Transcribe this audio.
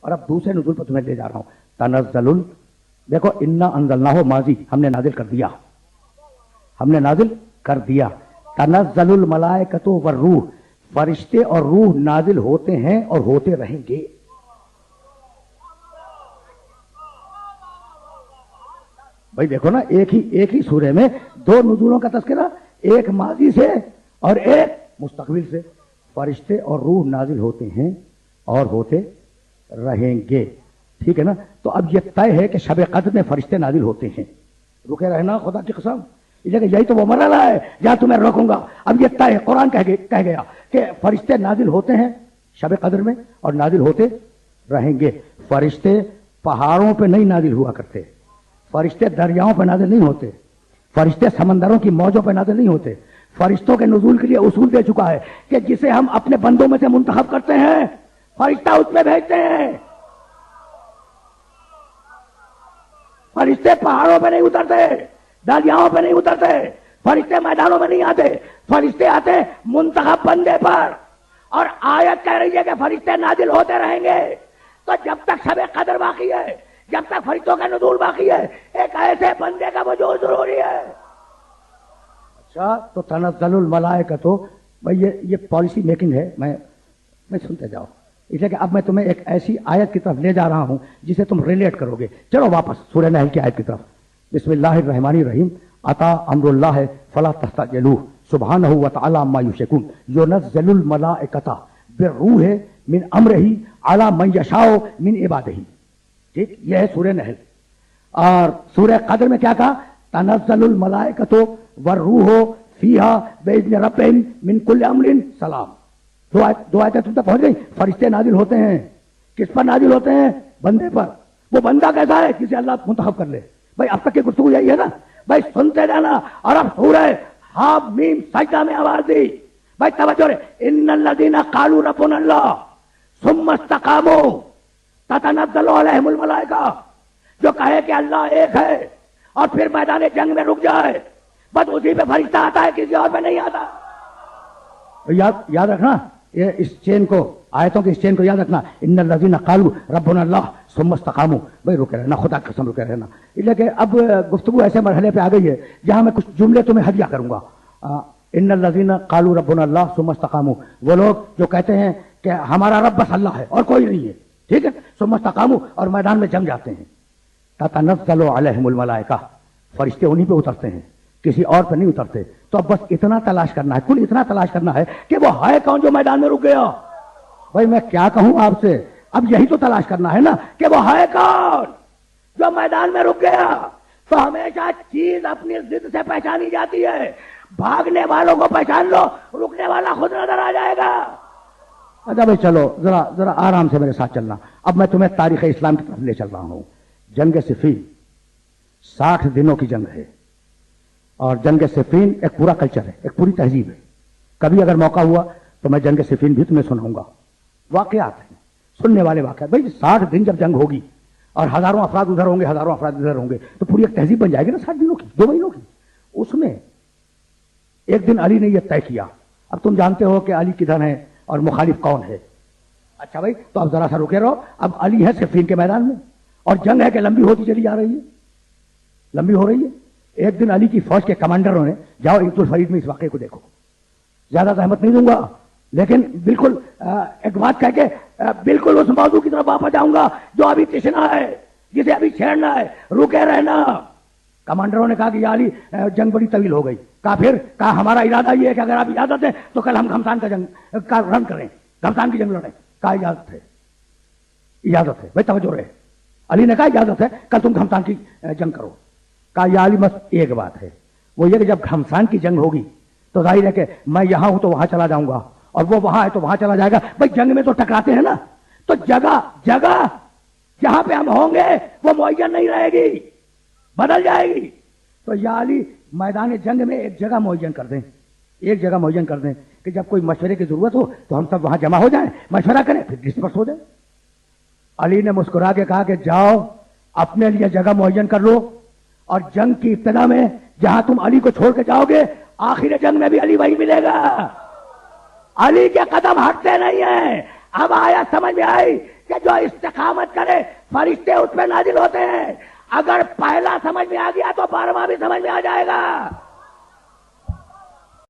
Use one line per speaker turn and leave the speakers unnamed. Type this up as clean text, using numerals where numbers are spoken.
اور اب دوسرے نزول پر تمہیں لے جا رہا ہوں. تنزل، دیکھو انا انزلناہ ماضی، ہم نے نازل کر دیا، ہم نے نازل کر دیا. تنزل الملائکۃ والروح، فرشتے اور روح نازل ہوتے ہیں اور ہوتے رہیں گے. بھائی دیکھو نا، ایک ہی سورے میں دو نزولوں کا تذکرہ، ایک ماضی سے اور ایک مستقبل سے. فرشتے اور روح نازل ہوتے ہیں اور ہوتے رہیں گے. ٹھیک ہے نا؟ تو اب یہ طے ہے کہ شب قدر میں فرشتے نازل ہوتے ہیں. رکے رہنا خدا کی قسم، یہی تو وہ مرحلہ ہے جہاں تمہیں روکوں گا. اب یہ طے ہے، قرآن کہہ گیا کہ فرشتے نازل ہوتے ہیں شب قدر میں اور نازل ہوتے رہیں گے. فرشتے پہاڑوں پہ نہیں نازل ہوا کرتے، فرشتے دریاؤں پہ نازل نہیں ہوتے، فرشتے سمندروں کی موجوں پہ نازل نہیں ہوتے. فرشتوں کے نزول کے لیے اصول دے چکا ہے کہ جسے ہم اپنے بندوں میں سے منتخب کرتے ہیں فرشتہ اس میں بھیجتے ہیں. فرشتے پہاڑوں پہ نہیں اترتے، دریاؤں پہ نہیں اترتے، فرشتے میدانوں میں نہیں آتے، فرشتے آتے منتخب بندے پر. اور آیت کہہ رہی ہے کہ فرشتے نازل ہوتے رہیں گے. تو جب تک شب قدر باقی ہے، جب تک فرشتوں کا نزول باقی ہے، ایک ایسے بندے کا وجود ضروری ہے. اچھا، تو تنزل الملائکۃ، بھائی یہ پالیسی میکنگ ہے. میں سنتے جاؤ، اس لیے کہ اب میں تمہیں ایک ایسی آیت کی طرف لے جا رہا ہوں جسے تم ریلیٹ کرو گے. چلو واپس سورہ نحل کی آیت کی طرف. بسم اللہ الرحمن الرحیم. اتا امر اللہ فلا تستعجلوہ سبحانہ وتعالی عما یشرکون ینزل الملائکۃ بالروح من امرہ علی من یشاء من عبادہ. ٹھیک، یہ ہے سورہ نحل. اور سورہ قدر میں کیا کہا؟ تنزل الملائکۃ والروح فیہا باذن ربہم من کل امر سلام. دو آیتیں تم تک پہنچ گئی. فرشتے نازل ہوتے ہیں، کس پر نازل ہوتے ہیں؟ بندے پر. وہ بندہ کیسا ہے؟ جسے اللہ منتخب کر لے. بھائی اب تک کی گفتگو یہی ہے نا؟ بھائی سنتے جانا. اور اب سورہ حامیم سجدہ میں آواز دی. بھائی توجہ رہے. ان الذین قالوا ربنا اللہ ثم استقاموا تتنزل علیہم الملائکہ، جو کہے کہ اللہ ایک ہے اور پھر میدان جنگ میں رک جائے، بس اسی پہ فرشتہ آتا ہے، کسی اور پہ نہیں آتا. یاد رکھنا یہ اس چین کو، آیتوں کے اس چین کو یاد رکھنا. ان الذین قالوا ربنا اللہ ثم استقاموا. بھائی رکے رہنا، خدا کی قسم رکے رہنا. اس لیے کہ اب گفتگو ایسے مرحلے پہ آ گئی ہے جہاں میں کچھ جملے تمہیں ہدیہ کروں گا. ان الذین قالوا ربنا اللہ ثم استقاموا، وہ لوگ جو کہتے ہیں کہ ہمارا رب بس اللہ ہے اور کوئی نہیں ہے. ٹھیک ہے، ثم استقاموا، اور میدان میں جنگ جاتے ہیں. تتنزل علیہم الملائکہ، فرشتے انہی پہ اترتے ہیں، کسی اور پہ نہیں اترتے. تو اب بس اتنا تلاش کرنا ہے، کل اتنا تلاش کرنا ہے کہ وہ ہے کون جو میدان میں رک گیا. بھائی میں کیا کہوں آپ سے، اب یہی تو تلاش کرنا ہے نا کہ وہ ہے کون جو میدان میں رک گیا. تو ہمیشہ چیز اپنی ضد سے پہچانی جاتی ہے. بھاگنے والوں کو پہچان لو، رکنے والا خود نظر آ جائے گا. اچھا بھائی چلو ذرا آرام سے میرے ساتھ چلنا. اب میں تمہیں تاریخ اسلام کی طرف لے چل رہا ہوں. جنگ صفین 60 دنوں کی جنگ ہے، اور جنگ صفین ایک پورا کلچر ہے، ایک پوری تہذیب ہے. کبھی اگر موقع ہوا تو میں جنگ صفین بھی تمہیں سناؤں گا. واقعات ہیں، سننے والے واقعات. بھائی 60 دن جب جنگ ہوگی اور ہزاروں افراد ادھر ہوں گے، ہزاروں افراد ادھر ہوں گے، تو پوری ایک تہذیب بن جائے گی نا 60 دنوں کی، 2 مہینوں کی. اس میں ایک دن علی نے یہ طے کیا. اب تم جانتے ہو کہ علی کدھر ہے اور مخالف کون ہے. اچھا بھائی، تو اب ذرا سا رکے رہو. اب علی ہے صفین کے میدان میں اور جنگ ہے کہ لمبی ہوتی چلی جا رہی ہے، لمبی ہو رہی ہے. ایک دن علی کی فوج کے کمانڈروں نے، جاؤ عید الفرید میں اس واقعے کو دیکھو، زیادہ زحمت نہیں دوں گا لیکن بالکل ایک بات کہہ کے بالکل اس موضوع کی طرف واپس جاؤں گا جو ابھی تشنا ہے، جسے ابھی چھیڑنا ہے. رکے رہنا. کمانڈروں نے کہا کہ یا علی جنگ بڑی طویل ہو گئی. کہا ہمارا ارادہ یہ ہے کہ اگر آپ اجازت دیں تو کل ہم گھمسان کا جنگ کا رن کریں، گھمسان کی جنگ لڑیں. کہا اجازت ہے، اجازت ہے. بھائی توجہ رہے. علی نے کہا اجازت ہے، کل تم گھمسان کی جنگ کرو. کہا یا علی بس ایک بات ہے، وہ یہ کہ جب گھمسان کی جنگ ہوگی تو ظاہر ہے کہ میں یہاں ہوں تو وہاں چلا جاؤں گا اور وہ وہاں ہے تو وہاں چلا جائے گا. بھائی جنگ میں تو ٹکراتے ہیں نا، تو جگہ جہاں پہ ہم ہوں گے وہ معین نہیں رہے گی، بدل جائے گی. تو یا علی میدان جنگ میں ایک جگہ معین کر دیں، ایک جگہ معین کر دیں کہ جب کوئی مشورے کی ضرورت ہو تو ہم سب وہاں جمع ہو جائیں، مشورہ کریں، پھر ڈسپرس ہو جائیں. علی نے مسکرا کے کہا کہ جاؤ اپنے لیے جگہ معین کر لو، اور جنگ کی ابتدا میں جہاں تم علی کو چھوڑ کے جاؤ گے آخر جنگ میں بھی علی وہی ملے گا. علی کے قدم ہٹتے نہیں ہیں. اب آیا سمجھ میں آئی کہ جو استقامت کرے فرشتے اس پہ نازل ہوتے ہیں. اگر پہلا سمجھ میں آ گیا تو 12واں بھی سمجھ میں آ جائے گا.